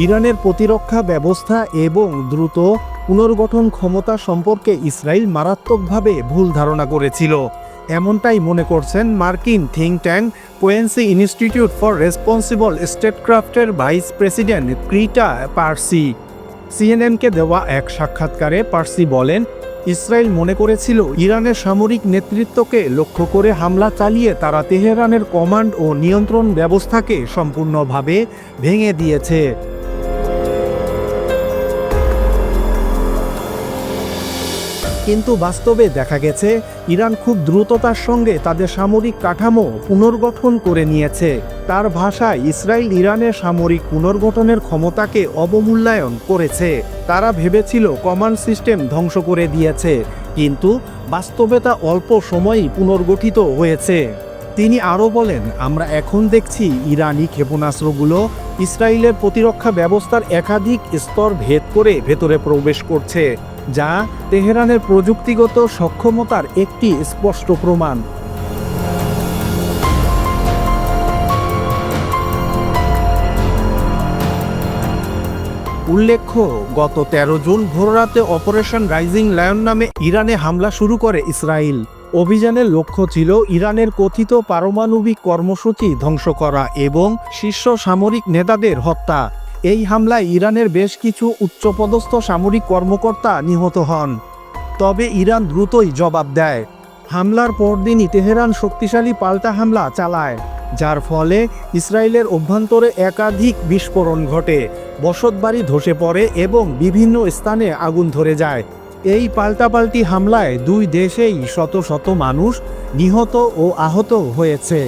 ইরানের প্রতিরক্ষা ব্যবস্থা এবং দ্রুত পুনর্গঠন ক্ষমতা সম্পর্কে ইসরায়েল মারাত্মকভাবে ভুল ধারণা করেছিল। এমনটাই মনে করছেন মার্কিন think tank Quincy Institute for Responsible স্টেটক্রাফটের ভাইস প্রেসিডেন্ট ক্রিটা পার্সি। সিএনএনকে দেওয়া এক সাক্ষাৎকারে পার্সি বলেন, ইসরায়েল মনে করেছিল ইরানের সামরিক নেতৃত্বকে লক্ষ্য করে হামলা চালিয়ে তারা তেহরানের কমান্ড ও নিয়ন্ত্রণ ব্যবস্থাকে সম্পূর্ণভাবে ভেঙে দিয়েছে। কিন্তু বাস্তবে দেখা গেছে ইরান খুব দ্রুততার সঙ্গে তাদের সামরিক কাঠামো পুনর্গঠন করে নিয়েছে। তার ভাষায় ইসরায়েল ইরানের সামরিক পুনর্গঠনের ক্ষমতাকে অবমূল্যায়ন করেছে। তারা ভেবেছিল কমান্ড সিস্টেম ধ্বংস করে দিয়েছে, কিন্তু বাস্তবে তা অল্প সময়ই পুনর্গঠিত হয়েছে। তিনি আরও বলেন, আমরা এখন দেখছি ইরানি ক্ষেপণাস্ত্রগুলো ইসরায়েলের প্রতিরক্ষা ব্যবস্থার একাধিক স্তর ভেদ করে ভেতরে প্রবেশ করছে, যা তেহরানের প্রযুক্তিগত সক্ষমতার একটি স্পষ্ট প্রমাণ। উল্লেখ্য, গত 13 জুন ভোররাতে অপারেশন রাইজিং লায়ন নামে ইরানে হামলা শুরু করে ইসরায়েল। অভিযানের লক্ষ্য ছিল ইরানের কথিত পারমাণবিক কর্মসূচি ধ্বংস করা এবং শীর্ষ সামরিক নেতাদের হত্যা। এই হামলায় ইরানের বেশ কিছু উচ্চপদস্থ সামরিক কর্মকর্তা নিহত হন। তবে ইরান দ্রুতই জবাব দেয়। হামলার পরদিনই তেহরান শক্তিশালী পাল্টা হামলা চালায়, যার ফলে ইসরায়েলের অভ্যন্তরে একাধিক বিস্ফোরণ ঘটে, বসতবাড়ি ধসে পড়ে এবং বিভিন্ন স্থানে আগুন ধরে যায়। এই পাল্টাপাল্টি হামলায় দুই দেশেই শত শত মানুষ নিহত ও আহত হয়েছে।